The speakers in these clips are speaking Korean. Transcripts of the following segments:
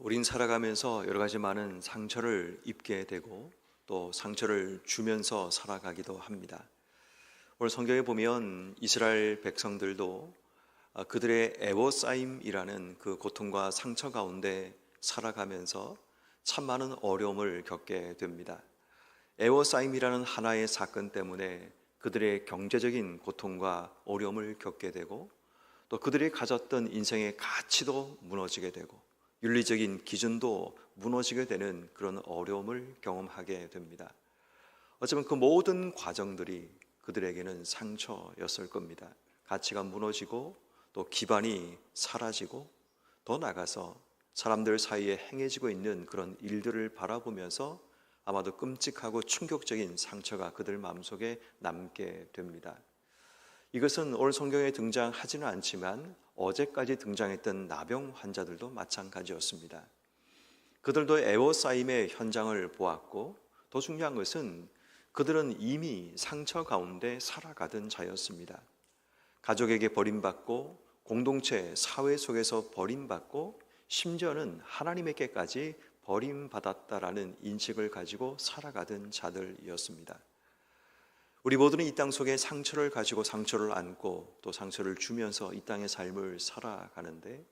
우린 살아가면서 여러 가지 많은 상처를 입게 되고 또 상처를 주면서 살아가기도 합니다. 오늘 성경에 보면 이스라엘 백성들도 그들의 애워싸임이라는 그 고통과 상처 가운데 살아가면서 참 많은 어려움을 겪게 됩니다. 애워싸임이라는 하나의 사건 때문에 그들의 경제적인 고통과 어려움을 겪게 되고 또 그들이 가졌던 인생의 가치도 무너지게 되고 윤리적인 기준도 무너지게 되는 그런 어려움을 경험하게 됩니다. 어쩌면 그 모든 과정들이 그들에게는 상처였을 겁니다. 가치가 무너지고 또 기반이 사라지고 더 나아가서 사람들 사이에 행해지고 있는 그런 일들을 바라보면서 아마도 끔찍하고 충격적인 상처가 그들 마음속에 남게 됩니다. 이것은 오늘 성경에 등장하지는 않지만 어제까지 등장했던 나병 환자들도 마찬가지였습니다. 그들도 애워싸임의 현장을 보았고 더 중요한 것은 그들은 이미 상처 가운데 살아가던 자였습니다. 가족에게 버림받고 공동체, 사회 속에서 버림받고 심지어는 하나님에게까지 버림받았다라는 인식을 가지고 살아가던 자들이었습니다. 우리 모두는 이 땅 속에 상처를 가지고 상처를 안고 또 상처를 주면서 이 땅의 삶을 살아가는데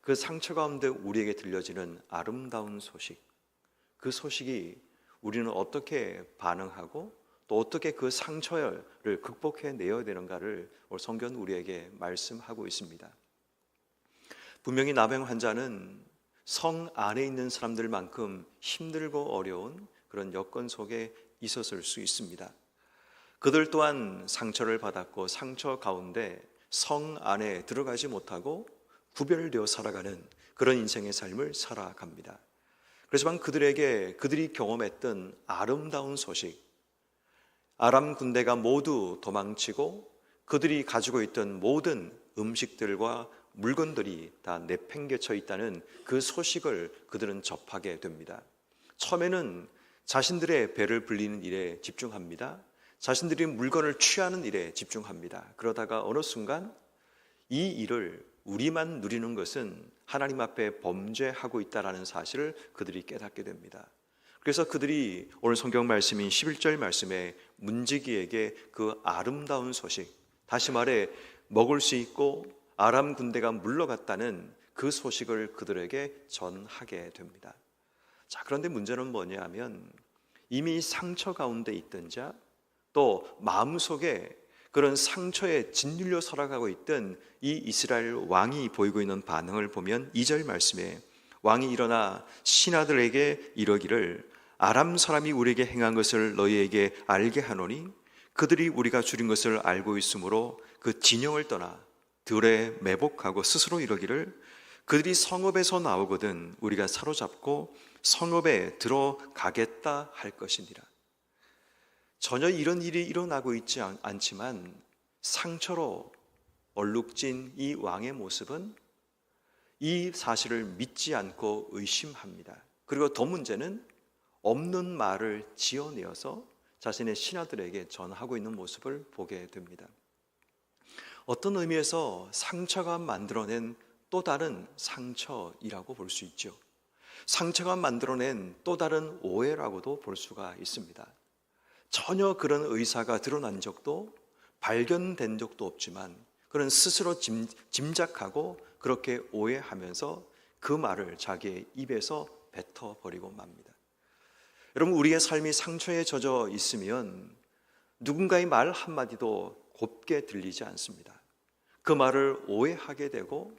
그 상처 가운데 우리에게 들려지는 아름다운 소식, 그 소식이 우리는 어떻게 반응하고 또 어떻게 그 상처를 극복해내야 되는가를 오늘 성경은 우리에게 말씀하고 있습니다. 분명히 나병 환자는 성 안에 있는 사람들만큼 힘들고 어려운 그런 여건 속에 있었을 수 있습니다. 그들 또한 상처를 받았고 상처 가운데 성 안에 들어가지 못하고 구별되어 살아가는 그런 인생의 삶을 살아갑니다. 그렇지만 그들에게 그들이 경험했던 아름다운 소식, 아람 군대가 모두 도망치고 그들이 가지고 있던 모든 음식들과 물건들이 다 내팽개쳐 있다는 그 소식을 그들은 접하게 됩니다. 처음에는 자신들의 배를 불리는 일에 집중합니다. 자신들이 물건을 취하는 일에 집중합니다. 그러다가 어느 순간 이 일을 우리만 누리는 것은 하나님 앞에 범죄하고 있다는 사실을 그들이 깨닫게 됩니다. 그래서 그들이 오늘 성경 말씀인 11절 말씀에 문지기에게 그 아름다운 소식, 다시 말해 먹을 수 있고 아람 군대가 물러갔다는 그 소식을 그들에게 전하게 됩니다. 자, 그런데 문제는 뭐냐면 이미 상처 가운데 있던 자, 또 마음속에 그런 상처에 짓눌려 살아가고 있던 이 이스라엘 왕이 보이고 있는 반응을 보면 2절 말씀에 왕이 일어나 신하들에게 이러기를 아람 사람이 우리에게 행한 것을 너희에게 알게 하노니 그들이 우리가 줄인 것을 알고 있으므로 그 진영을 떠나 들에 매복하고 스스로 이러기를 그들이 성읍에서 나오거든 우리가 사로잡고 성읍에 들어가겠다 할 것이니라. 전혀 이런 일이 일어나고 있지 않지만 상처로 얼룩진 이 왕의 모습은 이 사실을 믿지 않고 의심합니다. 그리고 더 문제는 없는 말을 지어내어서 자신의 신하들에게 전하고 있는 모습을 보게 됩니다. 어떤 의미에서 상처가 만들어낸 또 다른 상처이라고 볼 수 있죠. 상처가 만들어낸 또 다른 오해라고도 볼 수가 있습니다. 전혀 그런 의사가 드러난 적도 발견된 적도 없지만 그런 스스로 짐작하고 그렇게 오해하면서 그 말을 자기의 입에서 뱉어버리고 맙니다. 여러분, 우리의 삶이 상처에 젖어 있으면 누군가의 말 한마디도 곱게 들리지 않습니다. 그 말을 오해하게 되고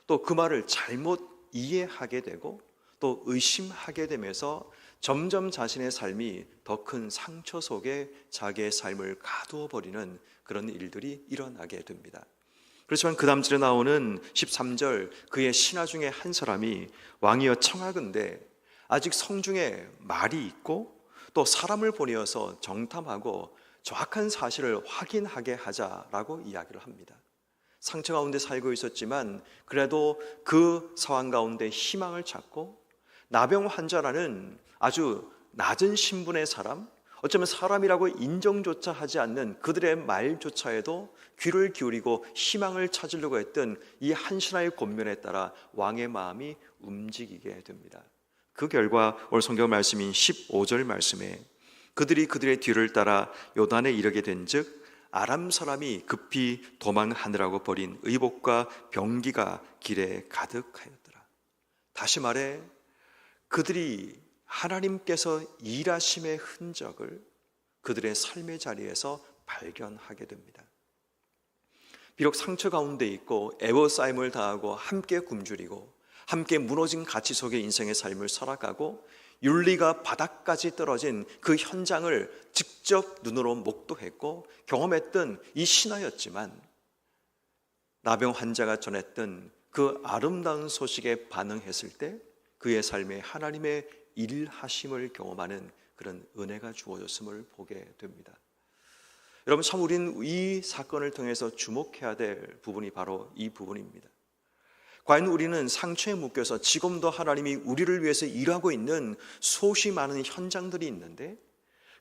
또 그 말을 잘못 이해하게 되고 또 의심하게 되면서 점점 자신의 삶이 더 큰 상처 속에 자기의 삶을 가두어 버리는 그런 일들이 일어나게 됩니다. 그렇지만 그 다음 절에 나오는 13절 그의 신하 중에 한 사람이 왕이여 청하건대 아직 성중에 말이 있고 또 사람을 보내어서 정탐하고 정확한 사실을 확인하게 하자라고 이야기를 합니다. 상처 가운데 살고 있었지만 그래도 그 상황 가운데 희망을 찾고 나병 환자라는 아주 낮은 신분의 사람, 어쩌면 사람이라고 인정조차 하지 않는 그들의 말조차에도 귀를 기울이고 희망을 찾으려고 했던 이 한 신하의 권면에 따라 왕의 마음이 움직이게 됩니다. 그 결과 오늘 성경 말씀인 15절 말씀에 그들이 그들의 뒤를 따라 요단에 이르게 된즉 아람 사람이 급히 도망하느라고 버린 의복과 병기가 길에 가득하였더라. 다시 말해 그들이 하나님께서 일하심의 흔적을 그들의 삶의 자리에서 발견하게 됩니다. 비록 상처 가운데 있고 애워싸임을 당하고 함께 굶주리고 함께 무너진 가치 속의 인생의 삶을 살아가고 윤리가 바닥까지 떨어진 그 현장을 직접 눈으로 목도했고 경험했던 이 신하였지만 나병 환자가 전했던 그 아름다운 소식에 반응했을 때 그의 삶에 하나님의 일하심을 경험하는 그런 은혜가 주어졌음을 보게 됩니다. 여러분, 참 우리는 이 사건을 통해서 주목해야 될 부분이 바로 이 부분입니다. 과연 우리는 상처에 묶여서 지금도 하나님이 우리를 위해서 일하고 있는 수없이 많은 현장들이 있는데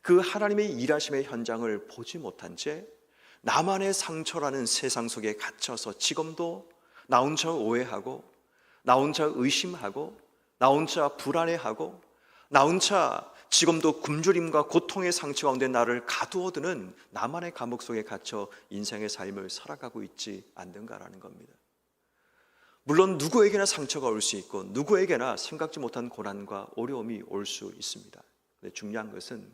그 하나님의 일하심의 현장을 보지 못한 채 나만의 상처라는 세상 속에 갇혀서 지금도 나 혼자 오해하고 나 혼자 의심하고 나 혼자 불안해하고 나 혼자 지금도 굶주림과 고통의 상처 가운데 나를 가두어두는 나만의 감옥 속에 갇혀 인생의 삶을 살아가고 있지 않는가라는 겁니다. 물론 누구에게나 상처가 올 수 있고 누구에게나 생각지 못한 고난과 어려움이 올 수 있습니다. 근데 중요한 것은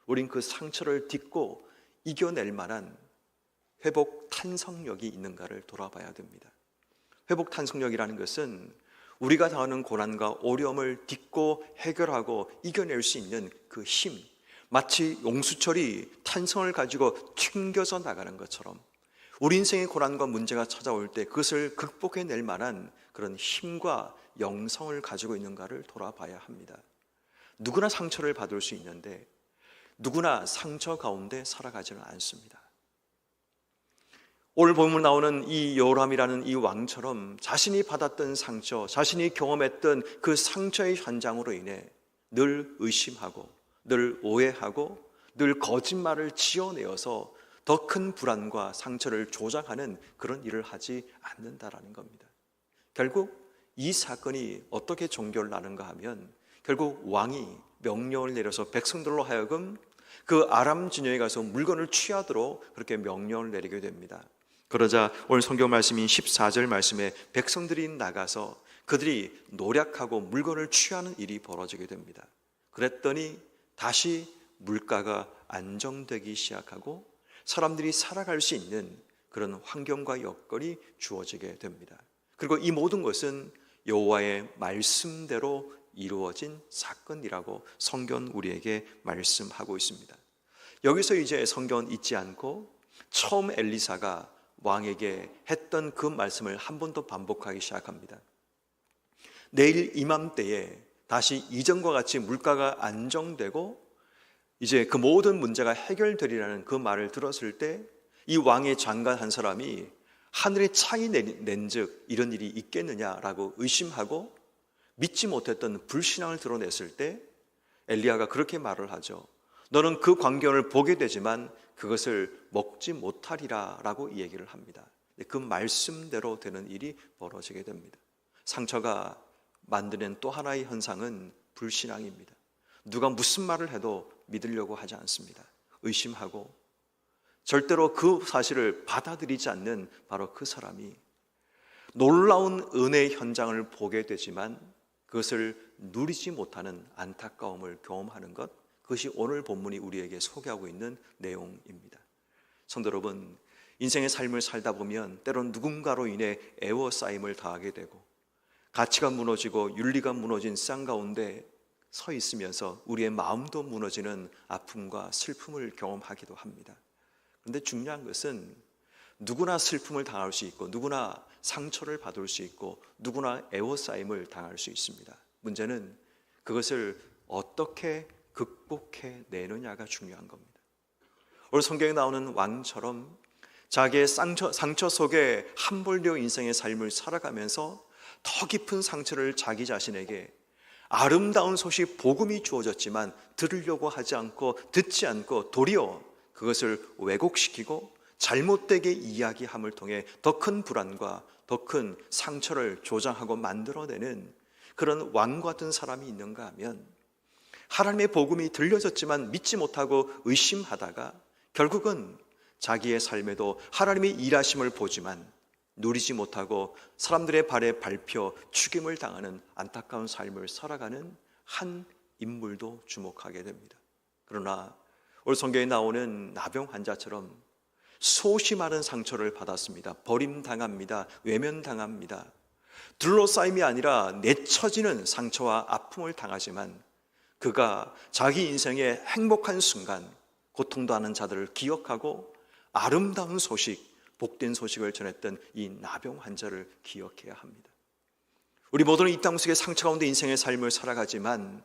우린 그 상처를 딛고 이겨낼 만한 회복 탄성력이 있는가를 돌아봐야 됩니다. 회복 탄성력이라는 것은 우리가 당하는 고난과 어려움을 딛고 해결하고 이겨낼 수 있는 그 힘, 마치 용수철이 탄성을 가지고 튕겨져 나가는 것처럼 우리 인생의 고난과 문제가 찾아올 때 그것을 극복해낼 만한 그런 힘과 영성을 가지고 있는가를 돌아봐야 합니다. 누구나 상처를 받을 수 있는데 누구나 상처 가운데 살아가지는 않습니다. 오늘 본문 나오는 이 요람이라는 이 왕처럼 자신이 받았던 상처, 자신이 경험했던 그 상처의 현장으로 인해 늘 의심하고 늘 오해하고 늘 거짓말을 지어내어서 더 큰 불안과 상처를 조장하는 그런 일을 하지 않는다라는 겁니다. 결국 이 사건이 어떻게 종결을 나는가 하면 결국 왕이 명령을 내려서 백성들로 하여금 그 아람 진영에 가서 물건을 취하도록 그렇게 명령을 내리게 됩니다. 그러자 오늘 성경 말씀인 14절 말씀에 백성들이 나가서 그들이 노력하고 물건을 취하는 일이 벌어지게 됩니다. 그랬더니 다시 물가가 안정되기 시작하고 사람들이 살아갈 수 있는 그런 환경과 여건이 주어지게 됩니다. 그리고 이 모든 것은 여호와의 말씀대로 이루어진 사건이라고 성경 우리에게 말씀하고 있습니다. 여기서 이제 성경은 잊지 않고 처음 엘리사가 왕에게 했던 그 말씀을 한 번 더 반복하기 시작합니다. 내일 이맘때에 다시 이전과 같이 물가가 안정되고 이제 그 모든 문제가 해결되리라는 그 말을 들었을 때 이 왕의 장관 한 사람이 하늘에 창이 낸즉 이런 일이 있겠느냐라고 의심하고 믿지 못했던 불신앙을 드러냈을 때 엘리야가 그렇게 말을 하죠. 너는 그 광경을 보게 되지만 그것을 먹지 못하리라 라고 얘기를 합니다. 그 말씀대로 되는 일이 벌어지게 됩니다. 상처가 만드는 또 하나의 현상은 불신앙입니다. 누가 무슨 말을 해도 믿으려고 하지 않습니다. 의심하고 절대로 그 사실을 받아들이지 않는 바로 그 사람이 놀라운 은혜의 현장을 보게 되지만 그것을 누리지 못하는 안타까움을 경험하는 것, 그것이 오늘 본문이 우리에게 소개하고 있는 내용입니다. 성도 여러분, 인생의 삶을 살다 보면 때론 누군가로 인해 애워싸임을 당하게 되고 가치가 무너지고 윤리가 무너진 쌍 가운데 서 있으면서 우리의 마음도 무너지는 아픔과 슬픔을 경험하기도 합니다. 그런데 중요한 것은 누구나 슬픔을 당할 수 있고 누구나 상처를 받을 수 있고 누구나 애워싸임을 당할 수 있습니다. 문제는 그것을 어떻게 극복해 내느냐가 중요한 겁니다. 오늘 성경에 나오는 왕처럼 자기의 상처 속에 함몰되어 인생의 삶을 살아가면서 더 깊은 상처를 자기 자신에게 아름다운 소식 복음이 주어졌지만 들으려고 하지 않고 듣지 않고 도리어 그것을 왜곡시키고 잘못되게 이야기함을 통해 더 큰 불안과 더 큰 상처를 조장하고 만들어내는 그런 왕 같은 사람이 있는가 하면 하나님의 복음이 들려졌지만 믿지 못하고 의심하다가 결국은 자기의 삶에도 하나님의 일하심을 보지만 누리지 못하고 사람들의 발에 밟혀 죽임을 당하는 안타까운 삶을 살아가는 한 인물도 주목하게 됩니다. 그러나 오늘 성경에 나오는 나병 환자처럼 수없이 많은 상처를 받았습니다. 버림당합니다. 외면당합니다. 둘러싸임이 아니라 내쳐지는 상처와 아픔을 당하지만 그가 자기 인생의 행복한 순간 고통도 하는 자들을 기억하고 아름다운 소식, 복된 소식을 전했던 이 나병 환자를 기억해야 합니다. 우리 모두는 이 땅 속에 상처 가운데 인생의 삶을 살아가지만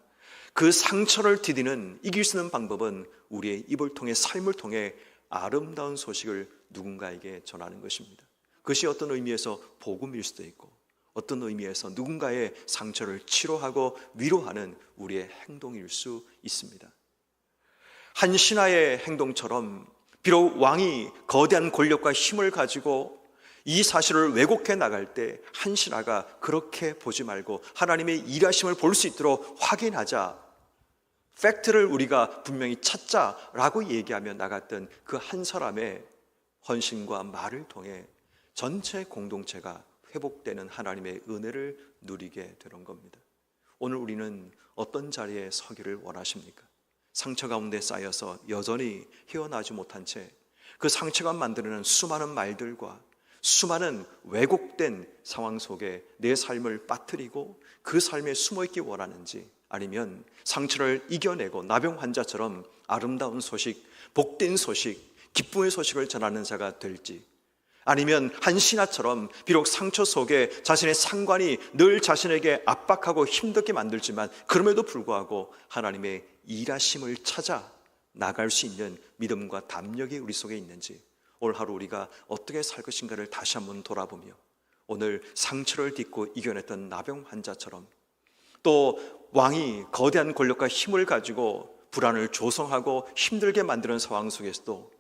그 상처를 디디는 이길 수 있는 방법은 우리의 입을 통해 삶을 통해 아름다운 소식을 누군가에게 전하는 것입니다. 그것이 어떤 의미에서 복음일 수도 있고 어떤 의미에서 누군가의 상처를 치료하고 위로하는 우리의 행동일 수 있습니다. 한 신하의 행동처럼 비록 왕이 거대한 권력과 힘을 가지고 이 사실을 왜곡해 나갈 때 한 신하가 그렇게 보지 말고 하나님의 일하심을 볼 수 있도록 확인하자, 팩트를 우리가 분명히 찾자라고 얘기하며 나갔던 그 한 사람의 헌신과 말을 통해 전체 공동체가 회복되는 하나님의 은혜를 누리게 되는 겁니다. 오늘 우리는 어떤 자리에 서기를 원하십니까? 상처 가운데 쌓여서 여전히 헤어나지 못한 채 그 상처가 만드는 수많은 말들과 수많은 왜곡된 상황 속에 내 삶을 빠뜨리고 그 삶에 숨어있기 원하는지, 아니면 상처를 이겨내고 나병 환자처럼 아름다운 소식, 복된 소식, 기쁨의 소식을 전하는 자가 될지, 아니면 한 신하처럼 비록 상처 속에 자신의 상관이 늘 자신에게 압박하고 힘들게 만들지만 그럼에도 불구하고 하나님의 일하심을 찾아 나갈 수 있는 믿음과 담력이 우리 속에 있는지, 오늘 하루 우리가 어떻게 살 것인가를 다시 한번 돌아보며 오늘 상처를 딛고 이겨냈던 나병 환자처럼 또 왕이 거대한 권력과 힘을 가지고 불안을 조성하고 힘들게 만드는 상황 속에서도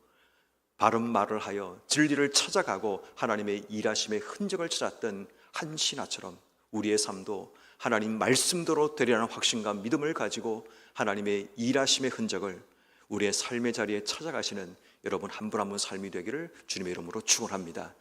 바른 말을 하여 진리를 찾아가고 하나님의 일하심의 흔적을 찾았던 한 신하처럼 우리의 삶도 하나님 말씀대로 되리라는 확신과 믿음을 가지고 하나님의 일하심의 흔적을 우리의 삶의 자리에 찾아가시는 여러분 한 분 한 분 삶이 되기를 주님의 이름으로 축원합니다.